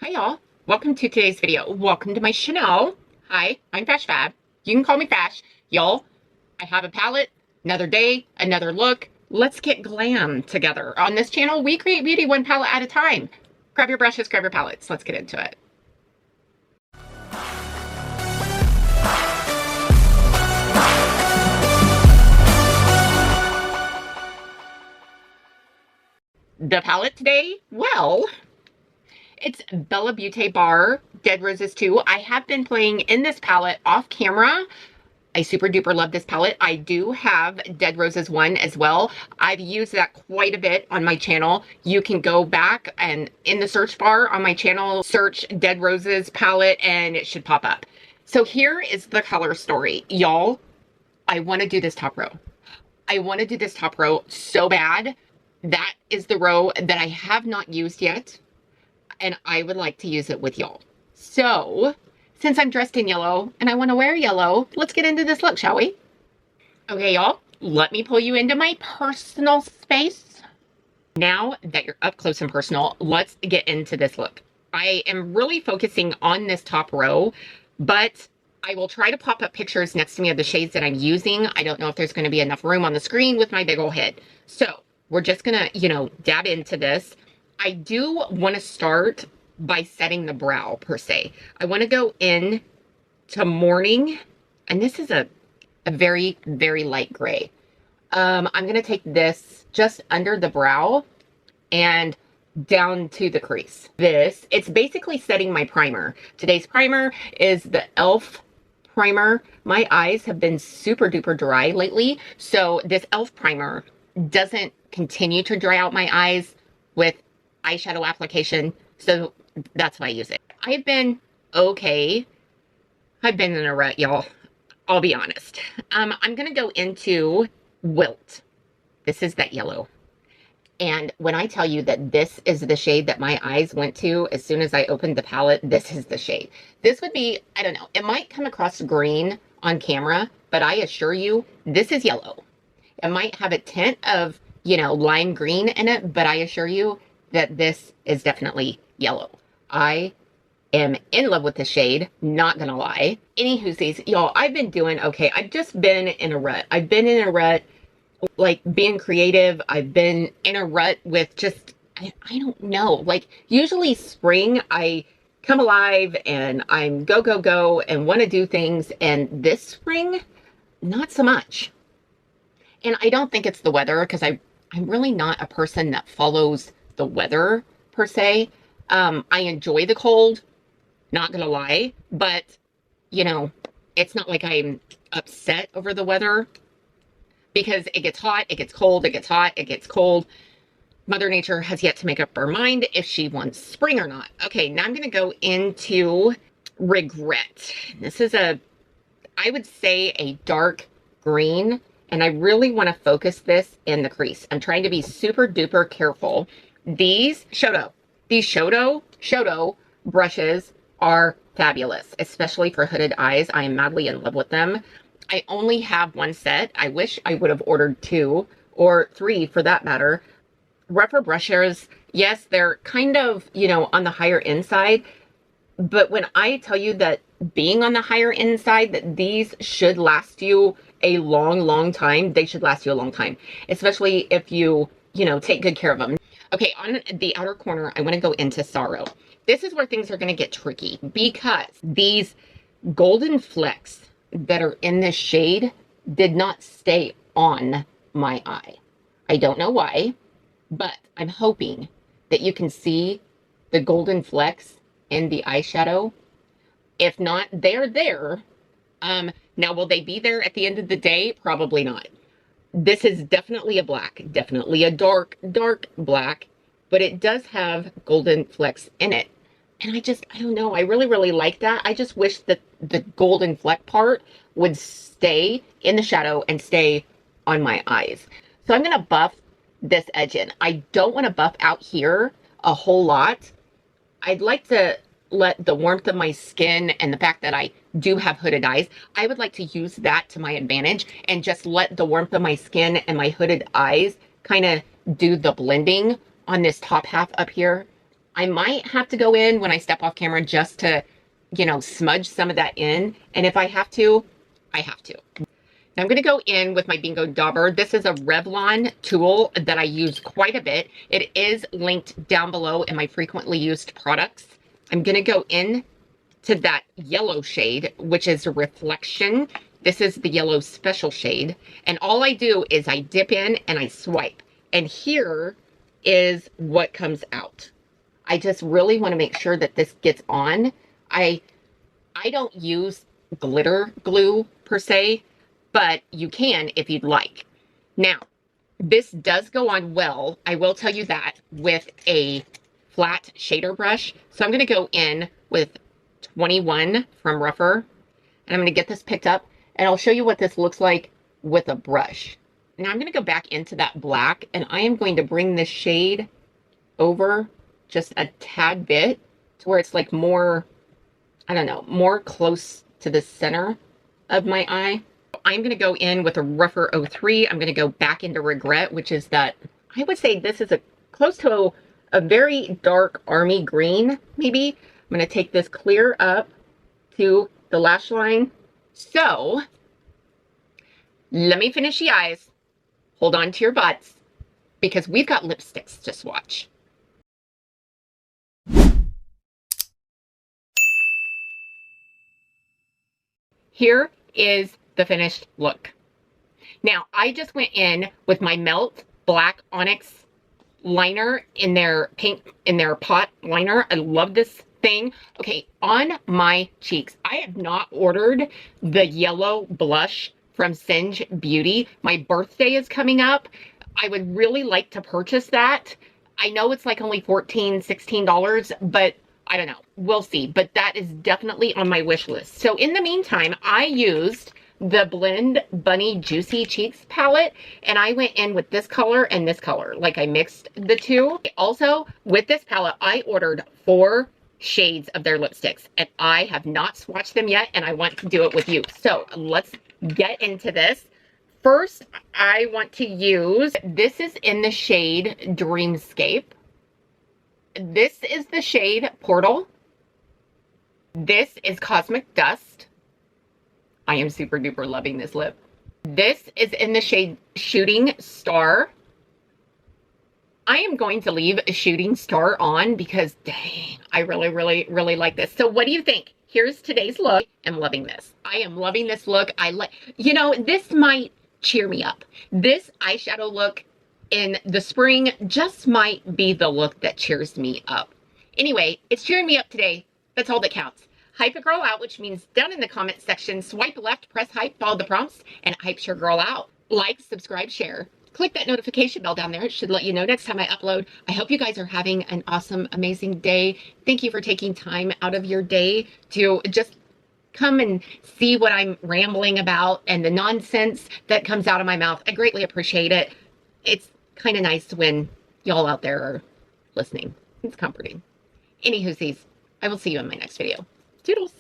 Hi y'all, welcome to today's video. Welcome to my channel. Hi, I'm FashFab. You can call me Fash. Y'all, I have a palette, another day, another look. Let's get glam together. On this channel, we create beauty one palette at a time. Grab your brushes, grab your palettes. Let's get into it. The palette today, well, it's Bella Beaute Bar Dead Roses 2. I have been playing in this palette off camera. I super duper love this palette. I do have Dead Roses 1 as well. I've used that quite a bit on my channel. You can go back and in the search bar on my channel, search Dead Roses palette and it should pop up. So here is the color story. Y'all, I want to do this top row. I want to do this top row so bad. That is the row that I have not used yet, and I would like to use it with y'all. So, since I'm dressed in yellow and I want to wear yellow, let's get into this look, shall we? Okay, y'all, let me pull you into my personal space. Now that you're up close and personal, let's get into this look. I am really focusing on this top row, but I will try to pop up pictures next to me of the shades that I'm using. I don't know if there's going to be enough room on the screen with my big old head. So, we're just gonna, dab into this. I do want to start by setting the brow, per se. I want to go in to morning, and this is a very, very light gray. I'm going to take this just under the brow and down to the crease. It's basically setting my primer. Today's primer is the e.l.f. primer. My eyes have been super duper dry lately, so this e.l.f. primer doesn't continue to dry out my eyes with eyeshadow application, so that's why I use it. I've been okay. I've been in a rut, y'all. I'll be honest. I'm gonna go into Wilt. This is that yellow. And when I tell you that this is the shade that my eyes went to as soon as I opened the palette, this is the shade. This would be, I don't know, it might come across green on camera, but I assure you, this is yellow. It might have a tint of, lime green in it, but I assure you that this is definitely yellow. I am in love with the shade, not gonna lie. Anywhoosies, y'all, I've been doing okay. I've just been in a rut. I've been in a rut, like being creative. I've been in a rut with just, I don't know, like usually spring, I come alive and I'm go, go, go and want to do things. And this spring, not so much. And I don't think it's the weather, because I'm really not a person that follows the weather per se. I enjoy the cold, not gonna lie, but it's not like I'm upset over the weather, because it gets hot, it gets cold, it gets hot, it gets cold. Mother Nature has yet to make up her mind if she wants spring or not. Okay, now I'm gonna go into Regret. This is I would say a dark green. And I really want to focus this in the crease. I'm trying to be super duper careful. These Shoto brushes are fabulous, especially for hooded eyes. I am madly in love with them. I only have one set. I wish I would have ordered 2 or 3 for that matter. Rougher brushes, yes, they're kind of, on the higher end side. But when I tell you that being on the higher end side, that these should last you a long, long time, they should last you a long time, especially if you, take good care of them. Okay, on the outer corner, I want to go into Sorrow. This is where things are going to get tricky, because these golden flecks that are in this shade did not stay on my eye. I don't know why, but I'm hoping that you can see the golden flecks in the eyeshadow. If not, they're there. Now, will they be there at the end of the day? Probably not. This is definitely a black, definitely a dark, dark black, but it does have golden flecks in it. And I don't know. I really, really like that. I just wish that the golden fleck part would stay in the shadow and stay on my eyes. So I'm going to buff this edge in. I don't want to buff out here a whole lot. I'd like to let the warmth of my skin and the fact that I do have hooded eyes, I would like to use that to my advantage and just let the warmth of my skin and my hooded eyes kind of do the blending on this top half up here. I might have to go in when I step off camera just to, you know, smudge some of that in. And if I have to, I have to. Now I'm going to go in with my Bingo Dauber. This is a Revlon tool that I use quite a bit. It is linked down below in my frequently used products. I'm going to go in to that yellow shade, which is a Reflection. This is the yellow special shade. And all I do is I dip in and I swipe. And here is what comes out. I just really want to make sure that this gets on. I don't use glitter glue per se, but you can if you'd like. Now, this does go on well, I will tell you that, with a flat shader brush. So I'm going to go in with 21 from Rougher, and I'm going to get this picked up, and I'll show you what this looks like with a brush. Now I'm going to go back into that black, and I am going to bring this shade over just a tad bit to where it's like more, I don't know, more close to the center of my eye. I'm going to go in with a Rougher 03. I'm going to go back into Regret, which is that, I would say this is a close to a very dark army green, maybe. I'm going to take this clear up to the lash line. So let me finish the eyes. Hold on to your butts, because we've got lipsticks to swatch. Here is the finished look. Now, I just went in with my Melt Black Onyx liner in their pink, in their pot liner. I love this thing. Okay, on my cheeks, I have not ordered the yellow blush from Singe Beauty. My birthday is coming up. I would really like to purchase that. I know it's like only $14, $16, but I don't know. We'll see. But that is definitely on my wish list. So in the meantime, I used the Blend Bunny Juicy Cheeks palette, and I went in with this color and this color. Like, I mixed the two. Also, with this palette, I ordered 4 shades of their lipsticks, and I have not swatched them yet, and I want to do it with you. So let's get into this. First, I want to use, this is in the shade Dreamscape. This is the shade Portal. This is Cosmic Dust. I am super duper loving this lip. This is in the shade Shooting Star. I am going to leave a Shooting Star on because, dang, I really, really, really like this. So what do you think? Here's today's look. I'm loving this. I am loving this look. I like, you know, this might cheer me up. This eyeshadow look in the spring just might be the look that cheers me up. Anyway, it's cheering me up today. That's all that counts. Hype a girl out, which means down in the comment section, swipe left, press hype, follow the prompts, and hype your girl out. Like, subscribe, share. Click that notification bell down there. It should let you know next time I upload. I hope you guys are having an awesome, amazing day. Thank you for taking time out of your day to just come and see what I'm rambling about and the nonsense that comes out of my mouth. I greatly appreciate it. It's kind of nice when y'all out there are listening. It's comforting. Anywho, I will see you in my next video. Toodles.